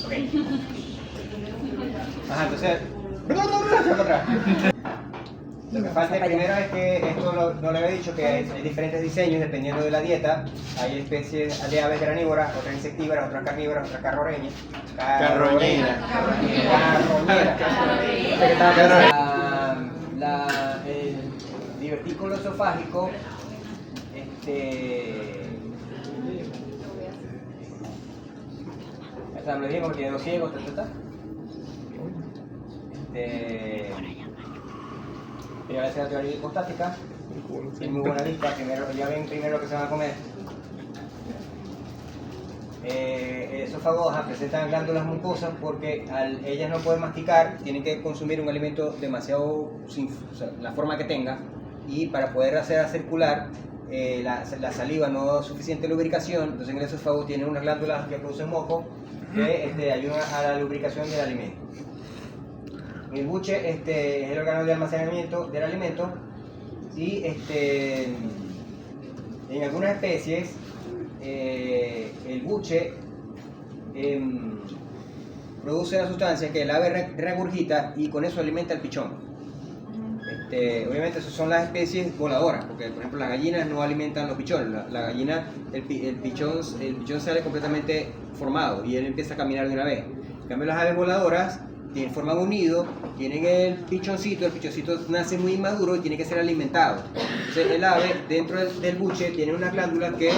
Ok. Ajá, entonces... Lo que falta primero es que, esto no le había dicho, que hay diferentes diseños dependiendo de la dieta. Hay especies de aves granívoras, otras insectívoras, otras carnívoras, otras carroñeras. El divertículo esofágico, me lo dije como tiene dos ciegos, Voy a hacer la teoría hipostática. Es muy buena vista. Ya ven primero lo que se van a comer. Esófagos presentan glándulas mucosas porque ellas no pueden masticar, tienen que consumir un alimento demasiado, la forma que tenga, y para poder hacer circular la saliva no da suficiente lubricación. Entonces en el esófago tienen unas glándulas que producen moco que ayudan a la lubricación del alimento. El buche es el órgano de almacenamiento del alimento, y en algunas especies el buche produce una sustancia que el ave regurgita y con eso alimenta al pichón. Obviamente esas son las especies voladoras, porque por ejemplo las gallinas no alimentan los pichones. La gallina, el pichón sale completamente formado y él empieza a caminar de una vez. En cambio las aves voladoras forman un nido, tienen el pichoncito nace muy inmaduro y tiene que ser alimentado. Entonces el ave dentro del buche tiene unas glándulas que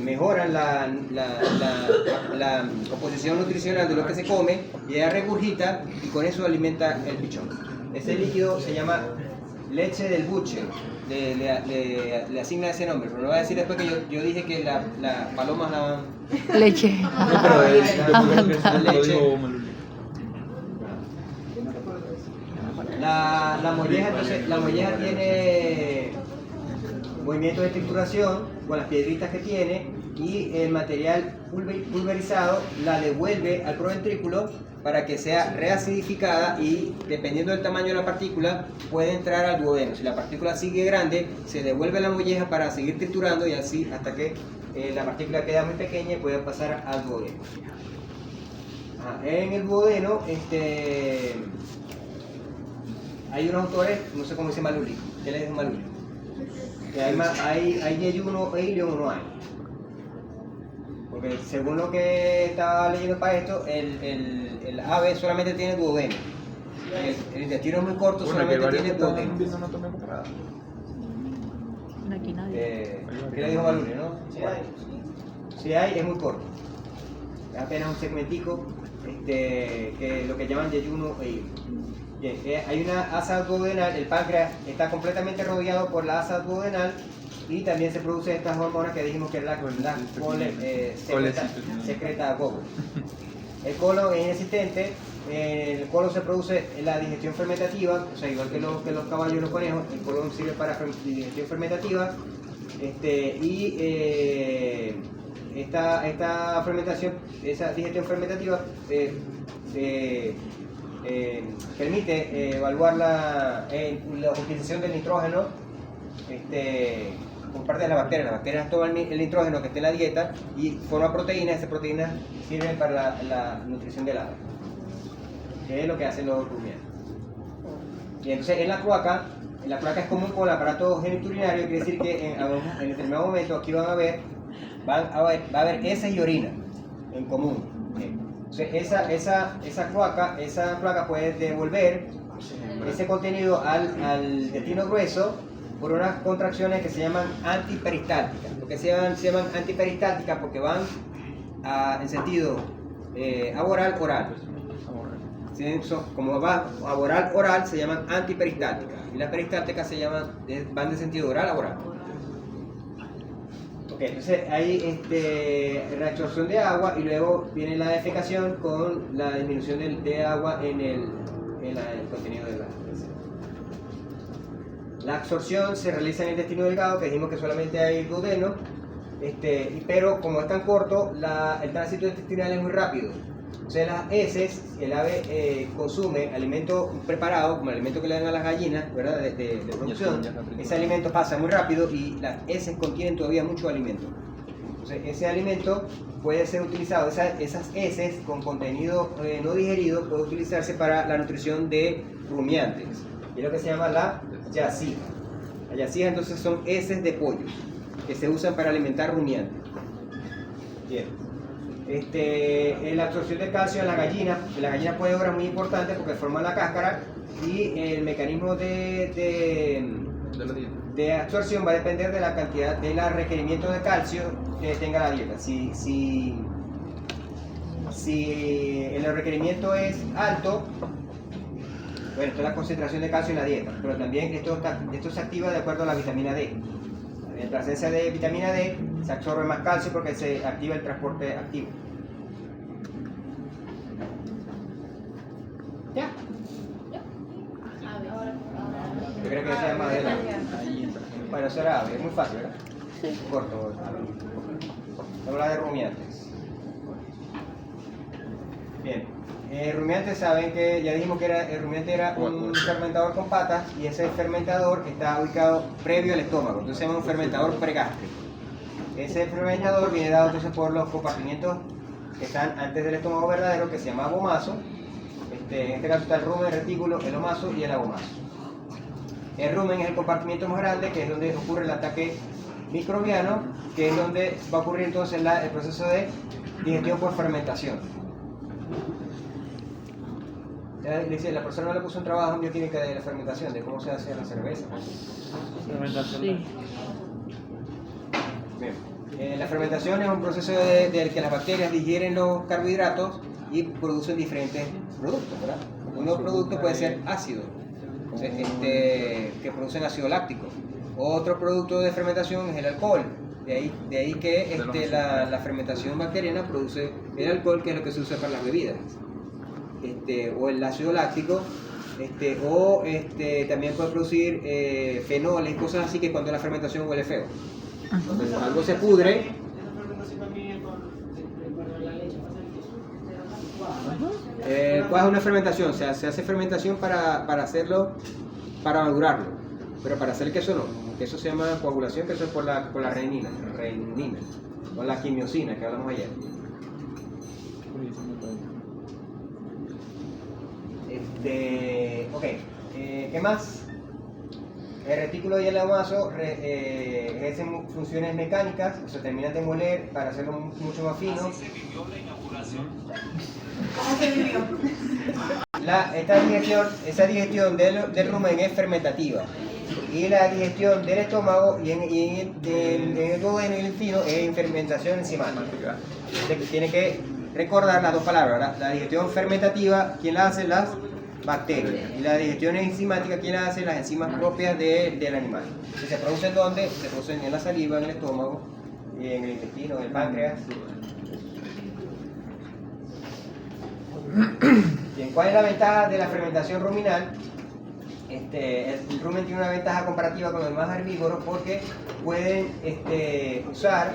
mejoran la composición nutricional de lo que se come, y ella regurgita y con eso alimenta el pichón. Ese líquido se llama leche del buche, le asigna ese nombre, pero no voy a decir después que yo dije que las palomas daban leche. La molleja tiene movimientos de trituración con las piedritas que tiene, y el material pulverizado la devuelve al proventrículo para que sea reacidificada, y dependiendo del tamaño de la partícula puede entrar al duodeno. Si la partícula sigue grande, se devuelve a la molleja para seguir triturando, y así hasta que la partícula queda muy pequeña y puede pasar al duodeno. En el duodeno hay unos autores, no sé cómo dice Maluli. ¿Qué les dice Maluli? Que hay yeyuno e ilion o no hay. Porque según lo que estaba leyendo para esto, el ave solamente tiene duodeno. El intestino es muy corto, bueno, solamente tiene duodeno. Aquí nadie. ¿Qué le dijo Maluli, no? Si hay, es muy corto. Es apenas un segmentico, que lo que llaman yeyuno e ilion. Bien, hay una asa duodenal, el páncreas está completamente rodeado por la asa duodenal, y también se producen estas hormonas que dijimos que es la secreta gogo. El colon es inexistente. En el colon se produce la digestión fermentativa, o sea, igual que los caballos y los conejos, el colon sirve para digestión fermentativa, esta fermentación, esa digestión fermentativa permite evaluar la utilización del nitrógeno por parte de las bacterias. Las bacterias toman el nitrógeno que está en la dieta y forman proteínas. Esas proteínas sirven para la nutrición del ave, que es lo que hacen los rumiantes. Y entonces en la cloaca es común con el aparato genitourinario, quiere decir que en determinado momento aquí va a haber heces y orina en común. Entonces esa cloaca puede devolver ese contenido al intestino grueso por unas contracciones que se llaman antiperistálticas. ¿Por qué se llaman antiperistálticas? Porque van en sentido aboral-oral. Como va aboral-oral, se llaman antiperistálticas, y las peristálticas van de sentido oral a oral. Okay, entonces hay reabsorción de agua, y luego viene la defecación con la disminución de agua en el contenido de la heces. La absorción se realiza en el intestino delgado, que dijimos que solamente hay duodeno, pero como es tan corto, el tránsito intestinal es muy rápido. Entonces las heces, el ave consume alimento preparado, como el alimento que le dan a las gallinas, ¿verdad? De producción. Ese alimento pasa muy rápido y las heces contienen todavía mucho alimento. Entonces, ese alimento puede ser utilizado, esas heces con contenido no digerido, puede utilizarse para la nutrición de rumiantes. Y es lo que se llama la yasija. La yasija entonces son heces de pollo que se usan para alimentar rumiantes. Bien. La absorción de calcio en la gallina puede obrar muy importante porque forma la cáscara y el mecanismo de absorción va a depender de la cantidad del requerimiento de calcio que tenga la dieta. Si el requerimiento es alto, bueno, esto es la concentración de calcio en la dieta, pero también esto se activa de acuerdo a la vitamina D. En presencia de vitamina D se absorbe más calcio porque se activa el transporte activo. ¿Ya? Yo creo que se llama de la... Bueno, eso era ave, es muy fácil, ¿verdad? Sí. Corto. Vamos a hablar de rumiantes. Bien. Rumiantes, saben que ya dijimos que el rumiante era un fermentador con patas y ese fermentador está ubicado previo al estómago, entonces se llama un fermentador pregástrico. Ese fermentador viene dado entonces por los compartimientos que están antes del estómago verdadero, que se llama abomaso. En este caso está el rumen, el retículo, el omaso y el abomaso. El rumen es el compartimiento más grande, que es donde ocurre el ataque microbiano, que es donde va a ocurrir entonces el proceso de digestión por fermentación. La persona no le puso un trabajo en bioquímica de la fermentación, de cómo se hace la cerveza. Sí. Bien. La fermentación es un proceso de que las bacterias digieren los carbohidratos y producen diferentes productos, ¿verdad? Uno producto puede ser ácido, que producen ácido láctico. Otro producto de fermentación es el alcohol. De ahí que la fermentación bacteriana produce el alcohol, que es lo que se usa para las bebidas. O el ácido láctico, también puede producir fenoles, cosas así, que cuando la fermentación huele feo. Entonces, cuando algo se pudre, ¿cuál es una fermentación? O sea, se hace fermentación para hacerlo, para madurarlo, pero para hacer el queso no. Eso se llama coagulación, que eso es por la renina, o la quimiosina que hablamos ayer. ¿Qué más? El retículo y el abomaso ejercen funciones mecánicas, o sea, terminan de moler para hacerlo mucho más fino. Así se vivió la inauguración. ¿Cómo se vivió? Esa digestión del rumen es fermentativa, y la digestión del estómago y en el duodeno y el intestino es en fermentación enzimática. Tiene que recordar las dos palabras, ¿verdad? La digestión fermentativa, ¿quién la hace? Las bacterias. Y la digestión enzimática, ¿quién la hace? Las enzimas propias del animal. ¿Y se producen dónde? Se producen en la saliva, en el estómago, en el intestino, en el páncreas. Bien, ¿cuál es la ventaja de la fermentación ruminal? El rumen tiene una ventaja comparativa con los demás herbívoros porque pueden usar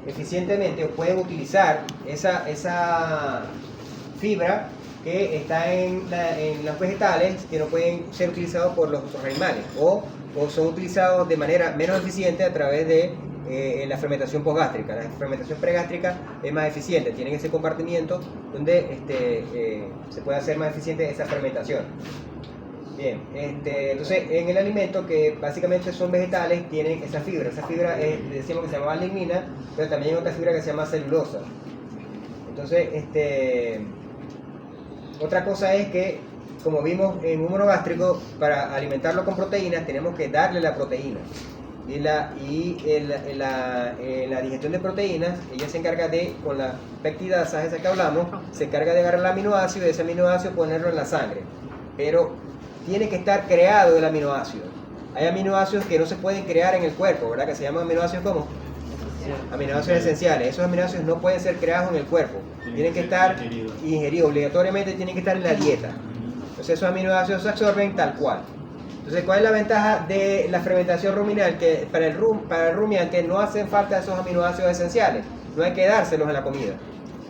eficientemente, o pueden utilizar esa fibra que está en los vegetales, que no pueden ser utilizados por los otros animales, o son utilizados de manera menos eficiente a través de la fermentación postgástrica. La fermentación pregástrica es más eficiente, tienen ese compartimiento donde se puede hacer más eficiente esa fermentación. Bien, entonces en el alimento, que básicamente son vegetales, tienen esa fibra decimos que se llama lignina, pero también hay otra fibra que se llama celulosa. Entonces, otra cosa es que, como vimos en un monogástrico, para alimentarlo con proteínas tenemos que darle la proteína. Y la digestión de proteínas, ella se encarga de, con la peptidasa esa que hablamos, se encarga de agarrar el aminoácido y ese aminoácido ponerlo en la sangre. Pero tiene que estar creado el aminoácido. Hay aminoácidos que no se pueden crear en el cuerpo, ¿verdad? Que se llaman aminoácidos ¿cómo? Aminoácidos esenciales. Esos aminoácidos no pueden ser creados en el cuerpo. Tienen que estar ingeridos, obligatoriamente tienen que estar en la dieta. Entonces esos aminoácidos se absorben tal cual. Entonces, ¿cuál es la ventaja de la fermentación ruminal? Que para el rumiante no hacen falta esos aminoácidos esenciales. No hay que dárselos en la comida,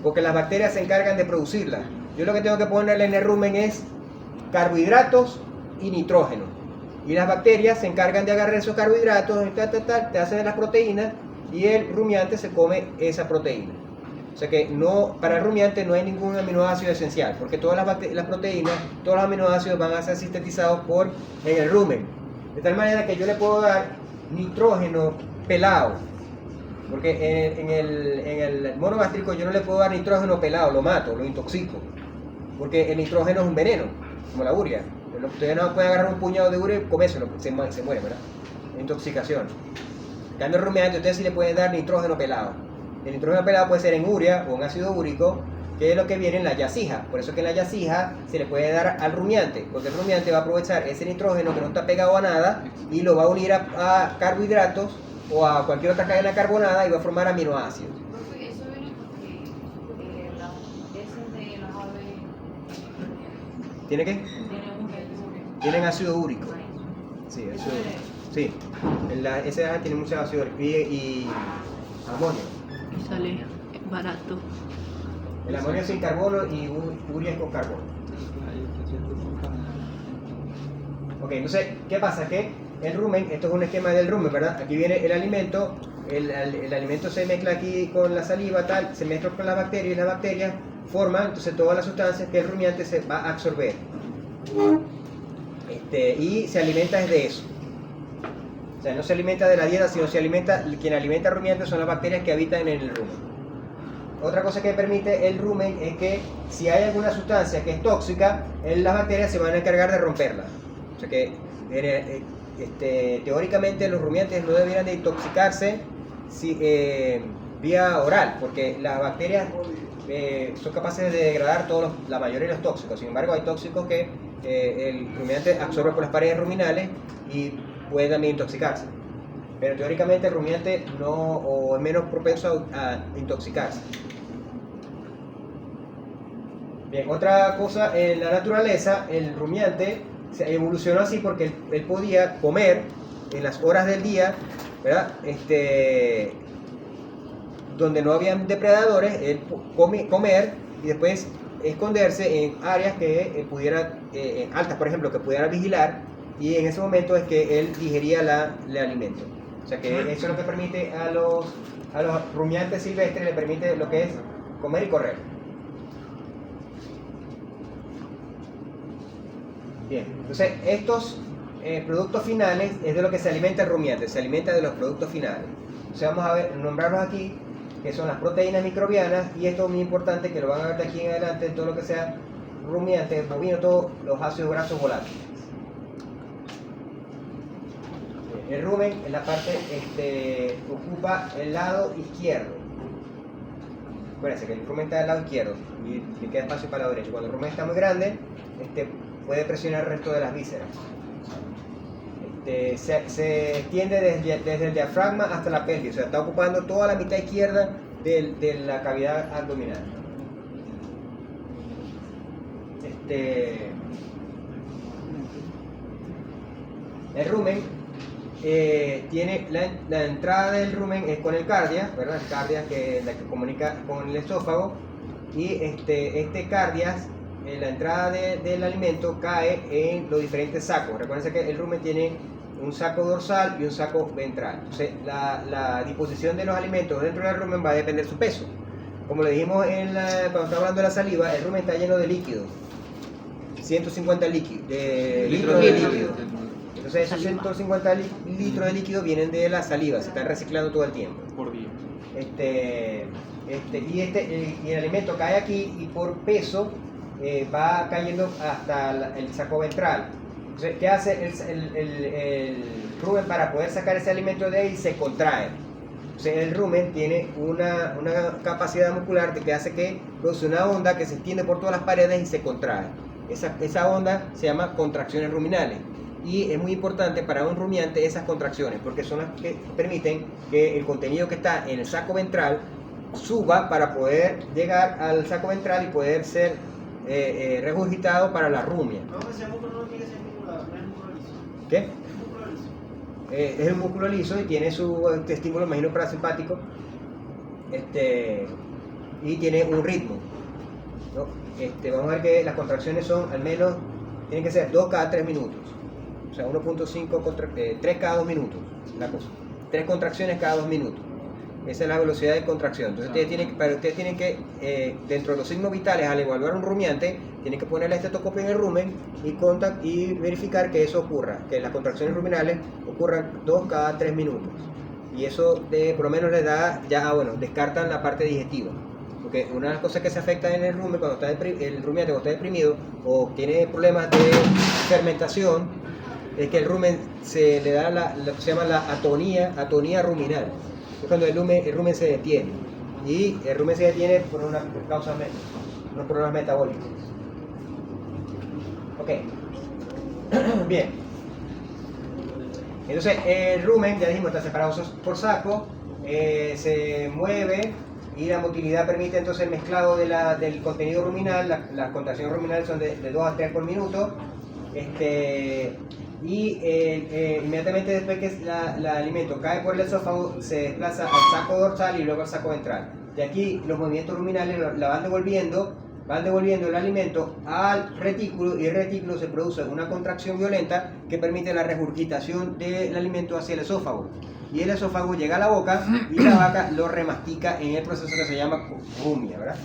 porque las bacterias se encargan de producirlas. Yo lo que tengo que ponerle en el rumen es carbohidratos y nitrógeno, y las bacterias se encargan de agarrar esos carbohidratos, te hacen las proteínas y el rumiante se come esa proteína. O sea que no, para el rumiante no hay ningún aminoácido esencial, porque todas las proteínas, todos los aminoácidos van a ser sintetizados en el rumen. De tal manera que yo le puedo dar nitrógeno pelado, porque en el mono gástrico yo no le puedo dar nitrógeno pelado, lo mato, lo intoxico, porque el nitrógeno es un veneno, como la urea. Ustedes no pueden agarrar un puñado de urea y comérselo, se muere, ¿verdad? Intoxicación. En cambio, el rumiante, ustedes sí le pueden dar nitrógeno pelado. El nitrógeno pelado puede ser en urea o en ácido úrico, que es lo que viene en la yasija. Por eso que en la yasija se le puede dar al rumiante, porque el rumiante va a aprovechar ese nitrógeno que no está pegado a nada y lo va a unir a carbohidratos o a cualquier otra cadena carbonada y va a formar aminoácidos. Profe, eso viene porque las heces de las aves ¿Tiene qué? tienen un Tienen ácido úrico. Sí, ácido úrico. Sí, ese tiene mucho ácido úrico y amonio. Y sale barato. El amonio es sin carbono y urea es con carbono. Ok, entonces, ¿qué pasa? Que el rumen, esto es un esquema del rumen, ¿verdad? Aquí viene el alimento, el alimento se mezcla aquí con la saliva, tal, se mezcla con las bacterias y las bacterias forman entonces todas las sustancias que el rumiante se va a absorber. Y se alimenta de eso. O sea, no se alimenta de la dieta, sino quien alimenta al rumiante son las bacterias que habitan en el rumen. Otra cosa que permite el rumen es que si hay alguna sustancia que es tóxica, las bacterias se van a encargar de romperla. O sea que teóricamente los rumiantes no deberían de intoxicarse vía oral, porque las bacterias son capaces de degradar la mayoría de los tóxicos. Sin embargo, hay tóxicos que el rumiante absorbe por las paredes ruminales y puede también intoxicarse. Pero teóricamente el rumiante es menos propenso a intoxicarse. Bien, otra cosa, en la naturaleza el rumiante se evolucionó así porque él podía comer en las horas del día, ¿verdad? Donde no habían depredadores, él comer y después esconderse en áreas que pudieran, altas por ejemplo, que pudiera vigilar, y en ese momento es que él digería el alimento. O sea que eso es lo que permite a los rumiantes silvestres, le permite lo que es comer y correr. Bien, entonces estos productos finales es de lo que se alimenta el rumiante, se alimenta de los productos finales. Entonces vamos a nombrarlos aquí, que son las proteínas microbianas, y esto es muy importante que lo van a ver de aquí en adelante en todo lo que sea rumiante, bovino, todos los ácidos grasos volátiles. El rumen en la parte ocupa el lado izquierdo. Acuérdense que el rumen está del lado izquierdo y le queda espacio para el lado derecho. Cuando el rumen está muy grande, puede presionar el resto de las vísceras. Se extiende desde el diafragma hasta la pelvis, o sea, está ocupando toda la mitad izquierda de la cavidad abdominal. El rumen tiene la entrada del rumen es con el cardias, ¿verdad? El cardias que es la que comunica con el esófago, y cardias, la entrada del alimento cae en los diferentes sacos. Recuerden que el rumen tiene un saco dorsal y un saco ventral. Entonces, la disposición de los alimentos dentro del rumen va a depender de su peso. Como le dijimos cuando estamos hablando de la saliva, el rumen está lleno de líquido. 150 litros de líquido. Entonces esos 150 litros de líquido vienen de la saliva, se están reciclando todo el tiempo. Por día. Y el alimento cae aquí y por peso va cayendo hasta el saco ventral. Entonces, ¿qué hace el rumen para poder sacar ese alimento de ahí? Se contrae. Entonces, el rumen tiene una capacidad muscular que hace que produce una onda que se extiende por todas las paredes y se contrae. Esa onda se llama contracciones ruminales. Y es muy importante para un rumiante esas contracciones, porque son las que permiten que el contenido que está en el saco ventral suba para poder llegar al saco ventral y poder ser regurgitado para la rumia. No, ese músculo no tiene que ser musculado, no es músculo liso. ¿Qué? Es músculo liso. Es un músculo liso y tiene su estímulo, imagino, parasimpático, y tiene un ritmo, ¿no? Vamos a ver que las contracciones son al menos, tienen que ser 2 cada 3 minutos. O sea, 1.5 3 cada 2 minutos, la cosa. 3 contracciones cada 2 minutos. esa es la velocidad de contracción. Entonces ustedes tienen que, dentro de los signos vitales, al evaluar un rumiante, tienen que poner el estetoscopio en el rumen y verificar que eso ocurra, que las contracciones ruminales ocurran 2 cada 3 minutos. Y eso por lo menos les da, descartan la parte digestiva. Porque una de las cosas que se afecta en el rumen cuando está el rumiante cuando está deprimido o tiene problemas de fermentación, es que el rumen se le da lo que se llama la atonía ruminal. Es cuando el rumen se detiene. Y el rumen se detiene por unos problemas metabólicos. Ok. Bien. Entonces el rumen, ya dijimos, está separado por saco, se mueve y la motilidad permite entonces el mezclado del contenido ruminal. Las contracciones ruminales son de 2 a 3 por minuto. Inmediatamente después que el alimento cae por el esófago, se desplaza al saco dorsal y luego al saco ventral. Y aquí los movimientos ruminales la van devolviendo el alimento al retículo, y el retículo se produce una contracción violenta que permite la regurgitación del alimento hacia el esófago. Y el esófago llega a la boca y la vaca lo remastica en el proceso que se llama rumia, ¿verdad?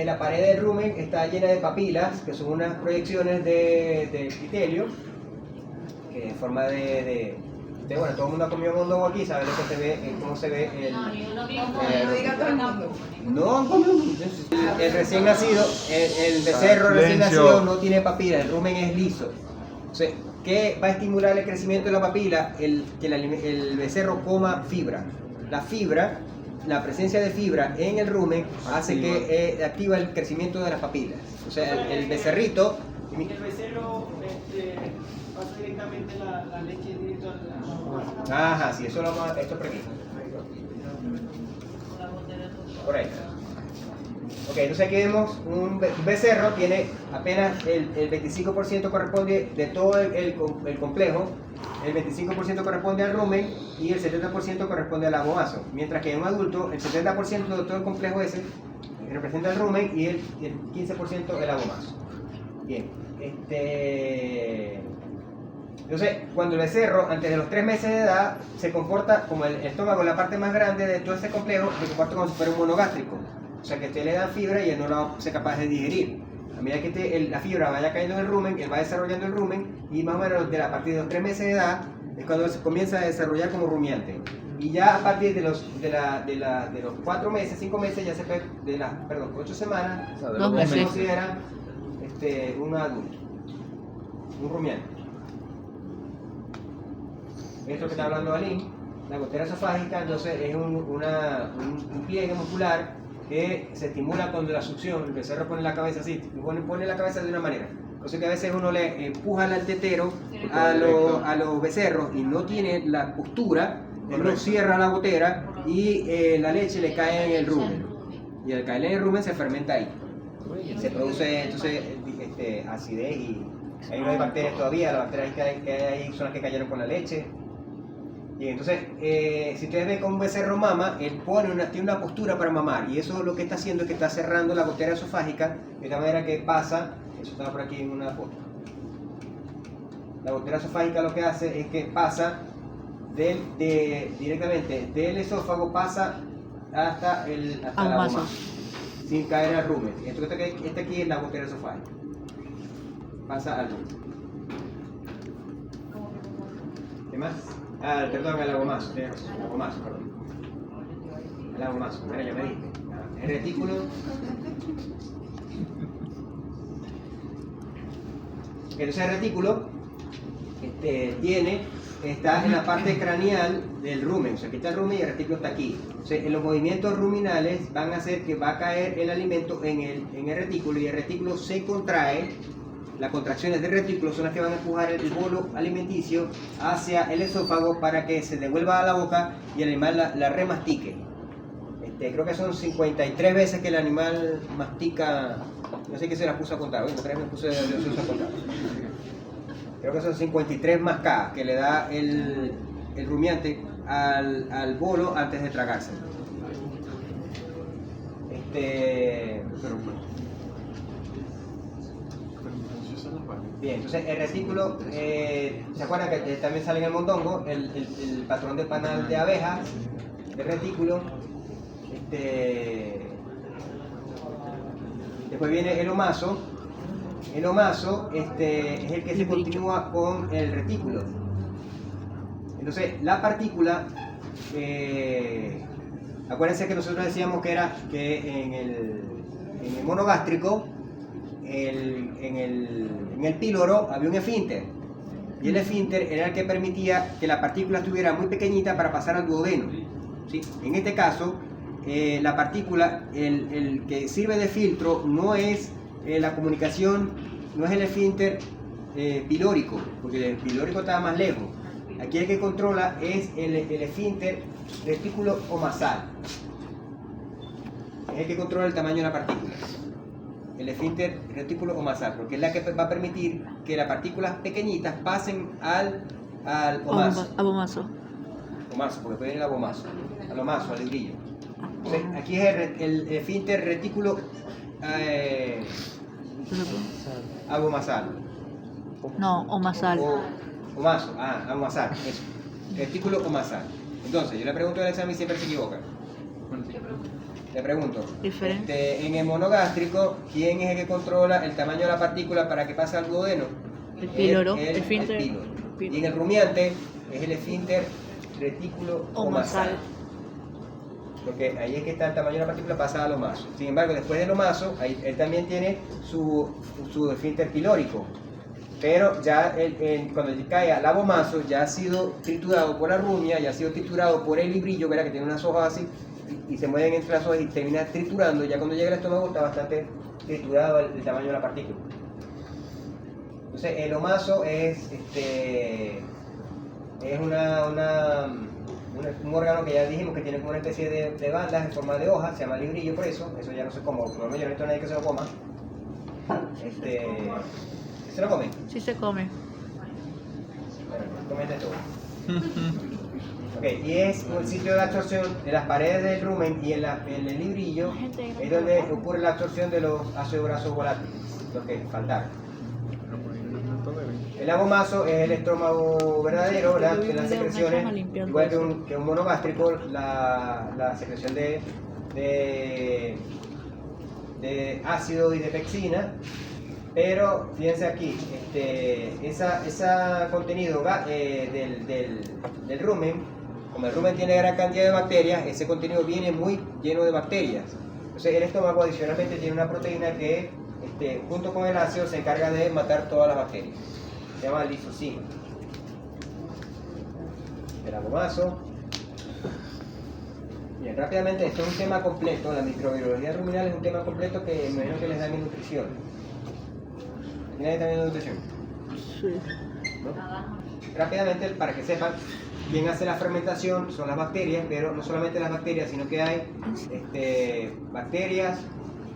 La pared del rumen está llena de papilas, que son unas proyecciones de epitelio, que en forma bueno, todo el mundo ha comido mondongo aquí, sabe lo que se ve, cómo se ve el... El recién nacido, el becerro recién nacido no tiene papila, el rumen es liso. Entonces, ¿qué va a estimular el crecimiento de la papila? Que el becerro coma fibra. La presencia de fibra en el rumen hace que activa el crecimiento de las papilas. O sea, el becerrito... El becerro pasa directamente la leche directo a la... Ajá, sí, eso lo vamos a... Esto por aquí. Por ahí. Ok, entonces aquí vemos un becerro, tiene apenas el 25% corresponde de todo el complejo, el 25% corresponde al rumen y el 70% corresponde al agomazo. Mientras que en un adulto, el 70% de todo el complejo ese representa el rumen y el 15% el agomazo. Bien, entonces, cuando el becerro, antes de los 3 meses de edad, se comporta como el estómago, la parte más grande de todo ese complejo, se comporta como si fuera un monogástrico. O sea, que usted le da fibra y él no la va a ser capaz de digerir. A medida que la fibra vaya cayendo en el rumen, él va desarrollando el rumen, y más o menos a partir de los 3 meses de edad es cuando se comienza a desarrollar como rumiante. Y ya a partir de los 4 meses, 5 meses, ya se puede, 8 semanas, ya se considera un adulto, un rumiante. Esto que está hablando Alín, la gotera esofágica, entonces es un pliegue muscular que se estimula con la succión. El becerro pone la cabeza así, pone la cabeza de una manera. Entonces que a veces uno le empuja al tetero a los becerros y no tiene la postura, uno cierra la gotera y la leche le cae en el rumen. Y al caer en el rumen se fermenta ahí. Se produce entonces acidez y ahí no hay bacterias todavía, las bacterias que hay ahí son las que cayeron con la leche. Y entonces, si ustedes ven como un becerro mama, él tiene una postura para mamar, y eso lo que está haciendo es que está cerrando la gotera esofágica de tal manera que pasa, eso está por aquí en una foto. La gotera esofágica lo que hace es que pasa directamente del esófago, pasa hasta la goma, sin caer al rumen. Esto que aquí es la gotera esofágica, pasa al rumen. ¿Qué más? Perdón, el agomazo, perdón. El agomazo, mira, ya me dije. El retículo. Entonces el retículo está en la parte craneal del rumen. O sea, aquí está el rumen y el retículo está aquí. O sea, en los movimientos ruminales van a hacer que va a caer el alimento en el retículo, y el retículo se contrae. Las contracciones del retículo son las que van a empujar el bolo alimenticio hacia el esófago para que se devuelva a la boca y el animal la remastique. Creo que son 53 veces que el animal mastica. No sé qué se las puso a contar, otra vez me puse de a contar. Creo que son 53 mascadas que le da el rumiante al bolo antes de tragarse. Bien, entonces el retículo, ¿se acuerdan que también sale en el mondongo? El patrón de panal de abejas, el retículo. Después viene el omaso. El omaso es el que se continúa con el retículo. Entonces, la partícula, acuérdense que nosotros decíamos que era que en el monogástrico, en el píloro había un esfínter. Y el esfínter era el que permitía que la partícula estuviera muy pequeñita para pasar al duodeno. ¿Sí? En este caso, la partícula, el que sirve de filtro no es la comunicación, no es el esfínter pilórico, porque el pilórico estaba más lejos. Aquí el que controla es el esfínter retículo omasal. Es el que controla el tamaño de la partícula. El esfínter retículo omasal, porque es la que va a permitir que las partículas pequeñitas pasen al omaso. Abomaso. Omaso, porque puede ir al abomaso, al omaso, al librillo. Entonces, aquí es el esfínter retículo abomasal. No, omasal. Omaso, abomasal, eso. Retículo omasal. Entonces, yo le pregunto al examen y siempre se equivoca. Le pregunto, Diferente. en el monogástrico, ¿quién es el que controla el tamaño de la partícula para que pase al duodeno? El píloro, El esfínter. píloro. Y en el rumiante es el esfínter retículo omasal. Porque ahí es que está el tamaño de la partícula pasada al omaso. Sin embargo, después del omaso, él también tiene su esfínter pilórico. Pero ya cuando cae al abomaso, ya ha sido triturado por la rumia, ya ha sido triturado por el librillo, ¿verdad? Que tiene unas hojas así, y se mueven entre las hojas y termina triturando. Ya cuando llega al estómago está bastante triturado el tamaño de la partícula. Entonces, el omaso es un órgano que ya dijimos que tiene como una especie de bandas en forma de hoja, se llama librillo por eso ya no sé cómo, por lo menos yo no he visto a nadie que se lo coma. ¿Se lo comen? Sí se come. Comete todo. Ok, y es un sitio de absorción de las paredes del rumen y en el librillo es donde ocurre la absorción de los ácidos grasos volátiles, los que faltaron. El abomaso es el estómago verdadero, ¿verdad? Que las secreciones, igual que un monogástrico, la secreción de ácido y de pexina. Pero fíjense aquí, ese contenido del rumen, como el rumen tiene gran cantidad de bacterias, ese contenido viene muy lleno de bacterias. Entonces el estómago adicionalmente tiene una proteína que junto con el ácido se encarga de matar todas las bacterias. Se llama lisocima. El abomaso. Bien, rápidamente, esto es un tema completo, la microbiología ruminal es un tema completo que me imagino que les dan en nutrición. ¿Tienen también en nutrición? Sí. ¿No? Rápidamente, para que sepan, quien hace la fermentación son las bacterias, pero no solamente las bacterias, sino que hay bacterias,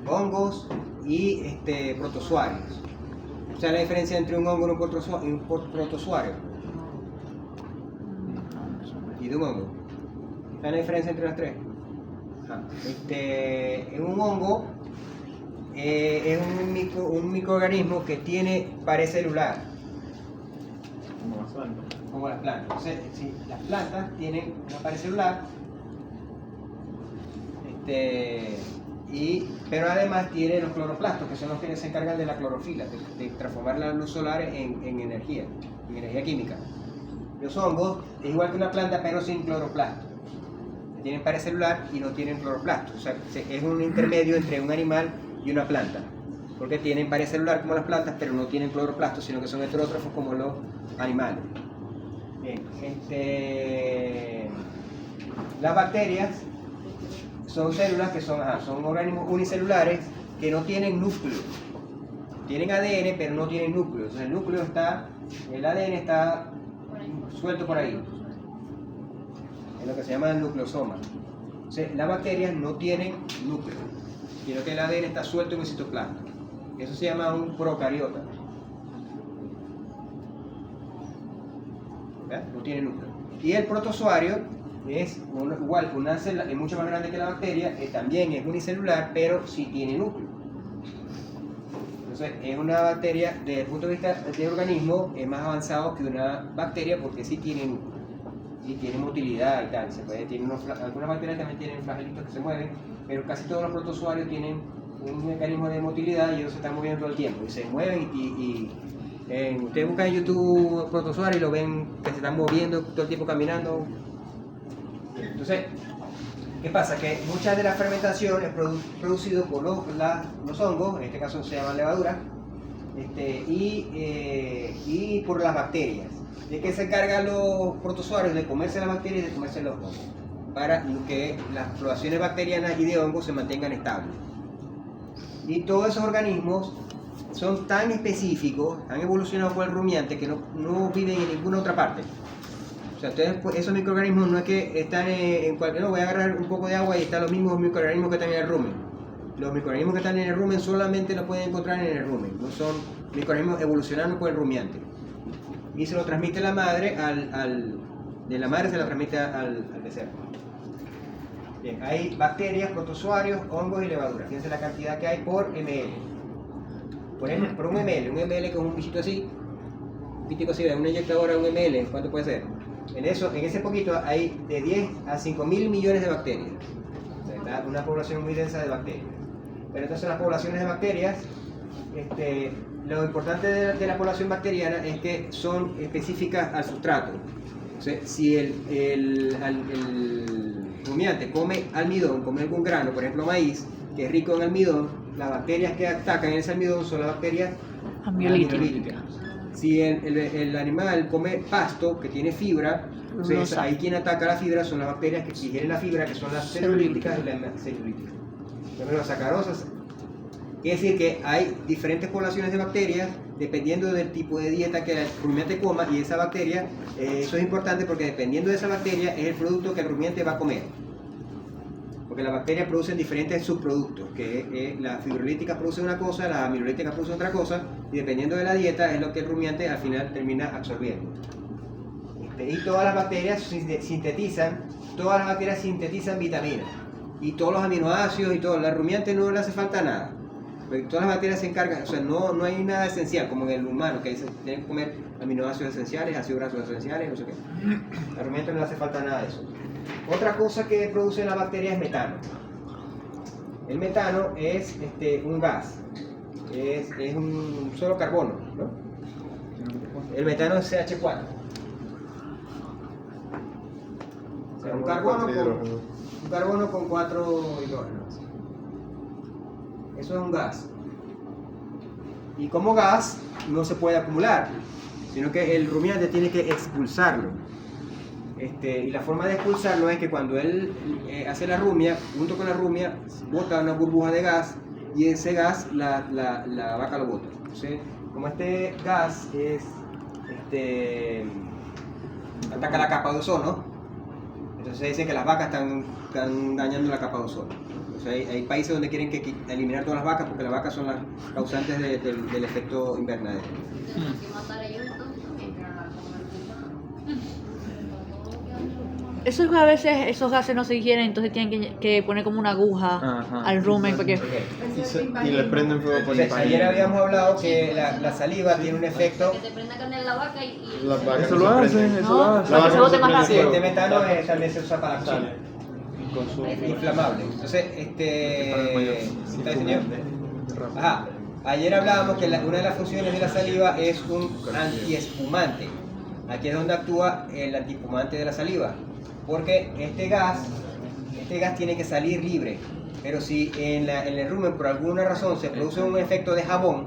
hongos y protozoarios. O sea, la diferencia entre un hongo y un protozoario. ¿Y de un hongo? ¿Cuál es la diferencia entre las tres? En un hongo es un microorganismo que tiene pared celular. Como las plantas. Entonces, si las plantas tienen una pared celular, pero además tiene los cloroplastos, que son los que se encargan de la clorofila, de transformar la luz solar en energía química. Los hongos es igual que una planta, pero sin cloroplasto. Tienen pared celular y no tienen cloroplasto. O sea, es un intermedio entre un animal y una planta, porque tienen pared celular como las plantas, pero no tienen cloroplasto, sino que son heterótrofos como los animales. Bien, las bacterias son células que son organismos unicelulares que no tienen núcleo. Tienen ADN, pero no tienen núcleo. Entonces el ADN está suelto por ahí. Es lo que se llama el nucleosoma. Entonces, las bacterias no tienen núcleo, sino que el ADN está suelto en el citoplasma. Eso se llama un procariota. ¿Verdad? No tiene núcleo. Y el protozoario es igual que una célula, es mucho más grande que la bacteria, también es unicelular, pero sí tiene núcleo. Entonces, es una bacteria, desde el punto de vista del organismo, es más avanzado que una bacteria porque sí tienen motilidad y tal. Algunas bacterias también tienen flagelitos que se mueven, pero casi todos los protozoarios tienen un mecanismo de motilidad y ellos se están moviendo todo el tiempo. Y se mueven ustedes buscan en YouTube protozoarios y lo ven que se están moviendo todo el tiempo caminando. Entonces, ¿qué pasa? Que muchas de las fermentaciones producidas por los hongos, en este caso se llaman levaduras, y por las bacterias. ¿De qué se encargan los protozoarios? De comerse las bacterias y de comerse los hongos, para que las poblaciones bacterianas y de hongos se mantengan estables. Y todos esos organismos son tan específicos, han evolucionado por el rumiante, que no viven en ninguna otra parte. O sea, entonces, pues, esos microorganismos no es que están en cualquier... No, voy a agarrar un poco de agua y están los mismos microorganismos que están en el rumen. Los microorganismos que están en el rumen solamente los pueden encontrar en el rumen. No son microorganismos evolucionando por el rumiante. Y se lo transmite la madre de la madre se lo transmite al becerro. Bien, hay bacterias, protozoarios, hongos y levaduras. Fíjense la cantidad que hay por ml. Por un ml que es un bichito así, un bichito así, una inyectadora, un ml, ¿cuánto puede ser? En ese poquito hay de 10 a 5.000 millones de bacterias. O sea, una población muy densa de bacterias. Pero entonces las poblaciones de bacterias, lo importante de la población bacteriana es que son específicas al sustrato. O sea, si el rumiante come almidón, come algún grano, por ejemplo maíz, que es rico en almidón, las bacterias que atacan en ese almidón son las bacterias amiolíticas. Si el animal come pasto que tiene fibra, entonces ahí quien ataca la fibra son las bacterias que digieren la fibra, que son las celulíticas y las celulíticas. Las sacarosas. Quiere decir que hay diferentes poblaciones de bacterias dependiendo del tipo de dieta que el rumiante coma, y esa bacteria, eso es importante porque dependiendo de esa bacteria es el producto que el rumiante va a comer. Porque las bacterias producen diferentes subproductos, que las fibrolíticas producen una cosa, las amiolíticas producen otra cosa, y dependiendo de la dieta es lo que el rumiante al final termina absorbiendo. Y todas las bacterias sintetizan vitaminas, y todos los aminoácidos y todo. Al rumiante no le hace falta nada, porque todas las bacterias se encargan, o sea, no hay nada esencial, como en el humano, que tienen que comer aminoácidos esenciales, ácidos grasos esenciales, no sé qué. Al rumiante no le hace falta nada de eso. Otra cosa que produce la bacteria es metano. El metano es un gas, es un solo carbono, ¿no? El metano es CH4. O sea, un carbono con 4 hidrógenos. Eso es un gas. Y como gas no se puede acumular, sino que el rumiante tiene que expulsarlo. Y la forma de expulsarlo es que cuando él hace la rumia, junto con la rumia, bota una burbuja de gas, y ese gas la vaca lo bota. Entonces, como este gas ataca la capa de ozono, entonces se dice que las vacas están dañando la capa de ozono. O sea, hay países donde quieren eliminar todas las vacas porque las vacas son las causantes del efecto invernadero. Hay que matar a ellos entonces también, pero no comer. Eso es que a veces esos gases no se digieren, entonces tienen que poner como una aguja al rumen porque... Y le prenden fuego por el Entonces, ayer habíamos hablado que la saliva tiene un efecto... Que te prenda carne en la vaca y Las vacas Eso lo hacen, eso lo No, hacen. para que se bote más Sí, rápido. este metano también se usa para la cocina. Inflamable. Entonces, ¿está entendiendo? Ajá. Ayer hablábamos que una de las funciones de la saliva es un antiespumante. Aquí es donde actúa el antiespumante de la saliva. Porque este gas tiene que salir libre. Pero si en el rumen por alguna razón se produce un efecto de jabón,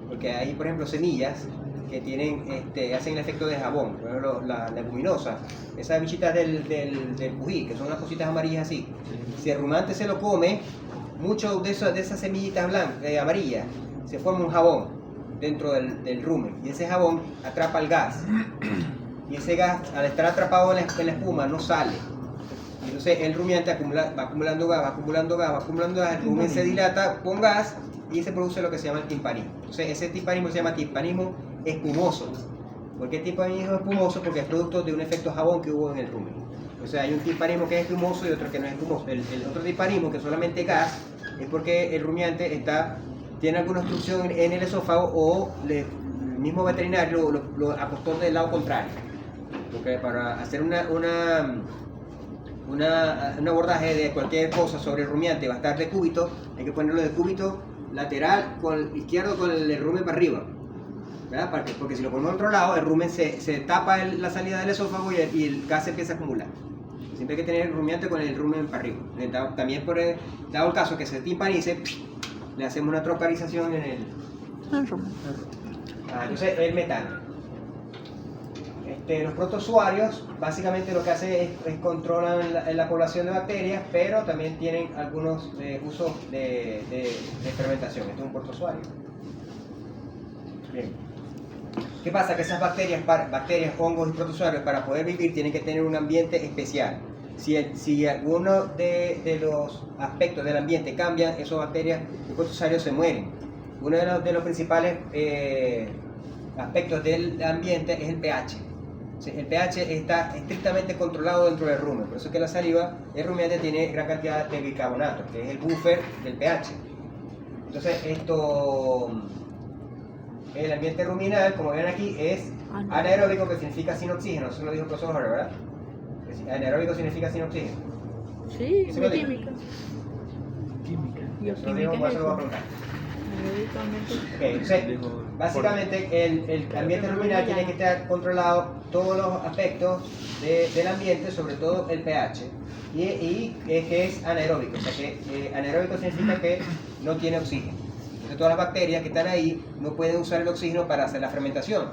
porque hay por ejemplo semillas que hacen el efecto de jabón, por ejemplo la leguminosa, esas bichitas del pují, que son unas cositas amarillas así. Si el rumiante se lo come, mucho de esas semillitas amarillas, se forma un jabón dentro del rumen, y ese jabón atrapa el gas, y ese gas al estar atrapado en la espuma no sale. Entonces el rumiante va acumulando gas, el rumen se dilata con gas y se produce lo que se llama el timpanismo. Entonces ese timpanismo se llama timpanismo espumoso. ¿Por qué timpanismo espumoso? Porque es producto de un efecto jabón que hubo en el rumen. O sea, hay un timpanismo que es espumoso y otro que no es espumoso. El otro timpanismo, que es solamente gas, es porque el rumiante está tiene alguna obstrucción en el esófago o el mismo veterinario lo acostó del lado contrario. Porque para hacer un abordaje de cualquier cosa sobre el rumiante va a estar de cúbito, hay que ponerlo de cúbito lateral con el izquierdo con el rumen para arriba, ¿verdad? Porque si lo ponemos al otro lado, el rumen se tapa la salida del esófago y el gas se empieza a acumular. Siempre hay que tener el rumiante con el rumen para arriba. También dado el caso que se timpanice, le hacemos una troncarización en el rumen. Entonces el metano. Los protozoarios básicamente lo que hacen es controlan la población de bacterias, pero también tienen algunos usos de fermentación. Esto es un protozoario. Bien. ¿Qué pasa? Que esas bacterias, hongos y protozoarios para poder vivir tienen que tener un ambiente especial. Si alguno de los aspectos del ambiente cambian, esas bacterias y protozoarios se mueren. Uno de los principales aspectos del ambiente es el pH. El pH está estrictamente controlado dentro del rumen, por eso es que la saliva, el rumiante tiene gran cantidad de bicarbonato, que es el buffer del pH. Entonces el ambiente ruminal, como ven aquí, es anaeróbico, que significa sin oxígeno, eso lo dijo el profesor Jorge, ¿verdad? Anaeróbico significa sin oxígeno. Sí, ¿Sí lo dijo? Química. Eso lo dijo, por eso lo voy a preguntar. Okay, entonces, básicamente el ambiente ruminal tiene que estar controlado todos los aspectos del ambiente, sobre todo el pH, y que es anaeróbico, o sea que anaeróbico significa que no tiene oxígeno. Entonces todas las bacterias que están ahí no pueden usar el oxígeno para hacer la fermentación,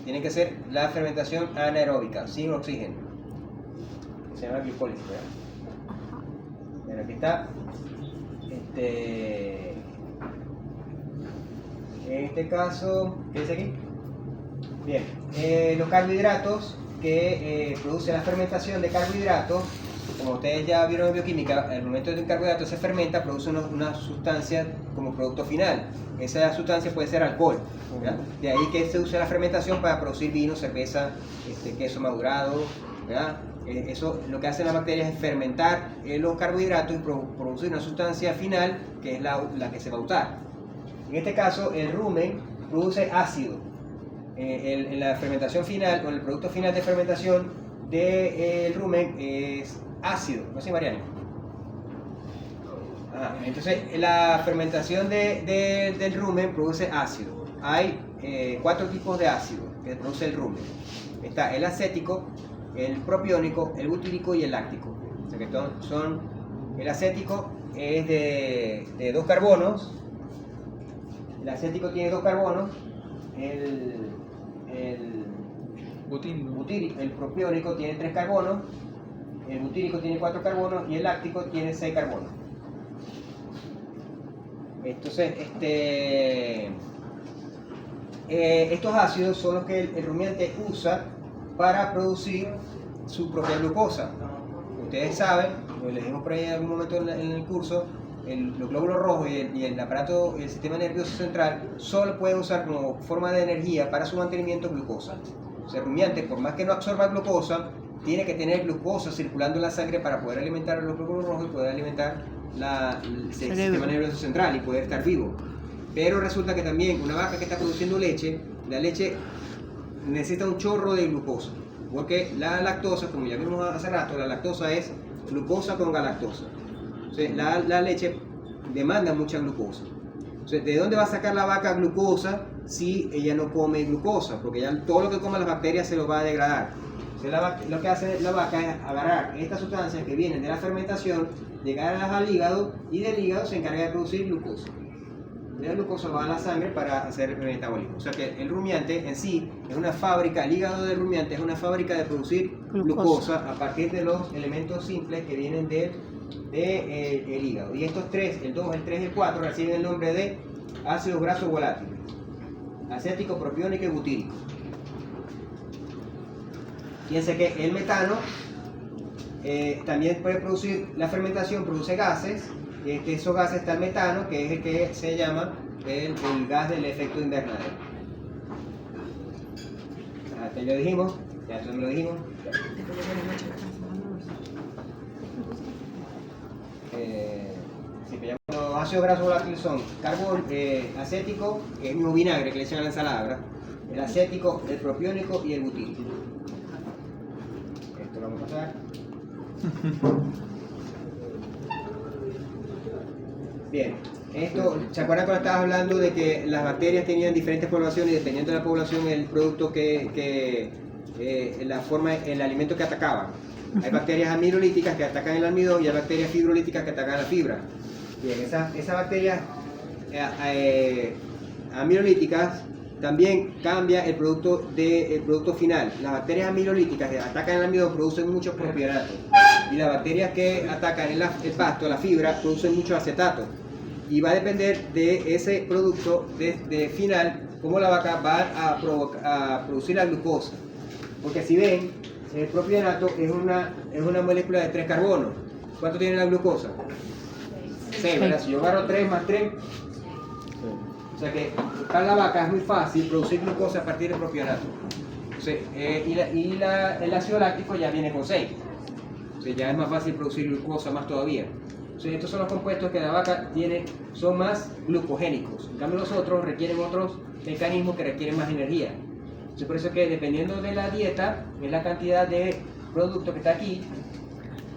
tiene que ser la fermentación anaeróbica, sin oxígeno, se llama glucólisis, ¿verdad? Bueno, aquí está. En este caso, ¿qué dice aquí? Bien, los carbohidratos que producen la fermentación de carbohidratos, como ustedes ya vieron en bioquímica, al momento de que un carbohidrato se fermenta, produce una sustancia como producto final. Esa sustancia puede ser alcohol, ¿verdad? De ahí que se usa la fermentación para producir vino, cerveza, queso madurado, ¿verdad? Eso lo que hacen las bacterias es fermentar los carbohidratos y producir una sustancia final que es la que se va a usar. En este caso, el rumen produce ácido. En la fermentación final, o en el producto final de fermentación del rumen es ácido, ¿no sé, Mariano? Entonces, la fermentación del rumen produce ácido. Hay 4 tipos de ácido que produce el rumen. Está el acético, el propiónico, el butírico y el láctico. O sea que el acético es de 2 carbonos. El acético tiene 2 carbonos, el propiónico tiene 3 carbonos, el butírico tiene 4 carbonos y el láctico tiene 6 carbonos. Entonces, estos ácidos son los que el rumiante usa para producir su propia glucosa. Ustedes saben, lo dijimos por ahí en algún momento en el curso, los glóbulos rojos y el aparato, el sistema nervioso central, solo puede usar como forma de energía para su mantenimiento glucosa. O sea, el rumiante, por más que no absorba glucosa, tiene que tener glucosa circulando en la sangre para poder alimentar a los glóbulos rojos y poder alimentar el sistema nervioso central y poder estar vivo. Pero resulta que también una vaca que está produciendo leche, la leche necesita un chorro de glucosa, porque la lactosa, como ya vimos hace rato, la lactosa es glucosa con galactosa. Entonces, la leche demanda mucha glucosa. Entonces, ¿de dónde va a sacar la vaca glucosa si ella no come glucosa? Porque ya todo lo que coma las bacterias se lo va a degradar. Entonces, lo que hace la vaca es agarrar estas sustancias que vienen de la fermentación, llegarlas al hígado y del hígado se encarga de producir glucosa. La glucosa va a la sangre para hacer el metabolismo. O sea que el rumiante en sí es una fábrica, el hígado del rumiante es una fábrica de producir glucosa a partir de los elementos simples que vienen del hígado. Y estos 3, el 2, el 3 y el 4, reciben el nombre de ácidos grasos volátiles: acético, propiónico y butírico. Fíjense que el metano también puede producir, la fermentación produce gases, y entre esos gases está el metano, que es el que se llama el gas del efecto invernadero. Ya lo dijimos, ya eso lo dijimos. Sí, pero ya los ácidos grasos volátiles son carbón, acético, que es el mismo vinagre que le echan a la ensalada, ¿verdad? El acético, el propiónico y el butírico. Esto lo vamos a pasar. Bien, esto, ¿se acuerdan cuando estabas hablando de que las bacterias tenían diferentes poblaciones y dependiendo de la población el producto la forma, el alimento que atacaban? Hay bacterias amilolíticas que atacan el almidón y hay bacterias fibrolíticas que atacan la fibra. Bien, esas bacterias amilolíticas también cambia el producto final. Las bacterias amilolíticas que atacan el almidón producen muchos propionatos y las bacterias que atacan el pasto, la fibra, producen mucho acetato. Y va a depender de ese producto de final cómo la vaca va a producir la glucosa. Porque si ven, el propionato es una molécula de 3 carbonos. ¿Cuánto tiene la glucosa? 6, ¿verdad? Si yo agarro 3 más 3, o sea que para la vaca es muy fácil producir glucosa a partir del propionato. Entonces, el ácido láctico ya viene con 6. O sea, ya es más fácil producir glucosa más todavía. Entonces, estos son los compuestos que la vaca tiene, son más glucogénicos. En cambio, los otros requieren otros mecanismos que requieren más energía. Entonces, por eso es que dependiendo de la dieta, es la cantidad de producto que está aquí.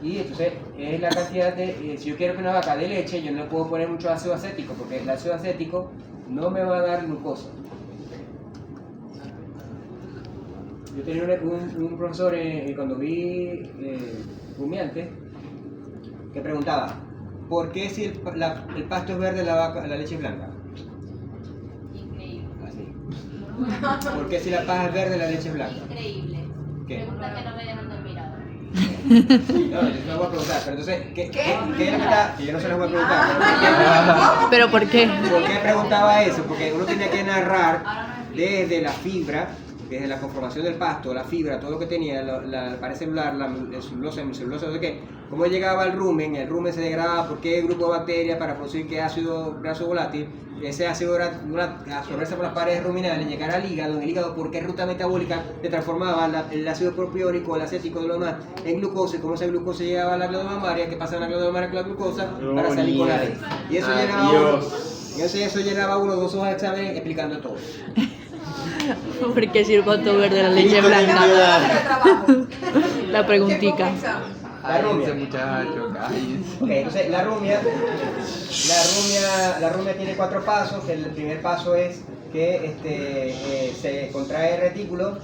Y entonces es la cantidad de, si yo quiero que una vaca dé leche, yo no le puedo poner mucho ácido acético, porque el ácido acético no me va a dar glucosa. Yo tenía un profesor cuando vi rumiantes que preguntaba, ¿por qué si el pasto es verde la leche es blanca? Increíble. Así. ¿Por qué si la paja es verde la leche es blanca? Increíble. ¿Qué? Pregunta que no me dejan terminar. No, yo se lo voy a preguntar, pero entonces, ¿qué es lo que está? Que yo no se lo voy a preguntar. ¿Pero por qué? ¿Por qué preguntaba eso? Porque uno tenía que narrar desde la fibra, desde la conformación del pasto, la fibra, todo lo que tenía, la pared celular, el celulosa, no sé qué, cómo llegaba al rumen, el rumen se degradaba por qué grupo de bacterias para producir qué ácido graso volátil, ese ácido absorberse por las paredes ruminales, llegar al hígado, en el hígado por qué ruta metabólica le transformaba el ácido propiónico, el acético de lo demás en glucosa, y cómo esa glucosa llegaba a la glándula mamaria, que pasa en la glándula mamaria con la glucosa para salir con la leche. Y eso llenaba uno o dos hojas de examen explicando todo. ¿Por qué si el pasto verde la leche es blanca? La preguntica. La rumia. muchacho, cállense. Ok, entonces la rumia tiene 4 pasos. El primer paso es que se contrae el retículo,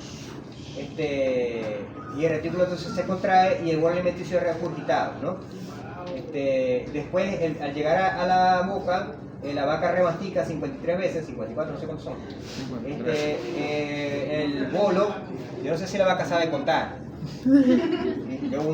y el retículo entonces se contrae y el bolo alimenticio es regurgitado, ¿no? Después, al llegar a la boca, la vaca remastica 53 veces, 54, no sé cuántos son. El bolo, yo no sé si la vaca sabe contar.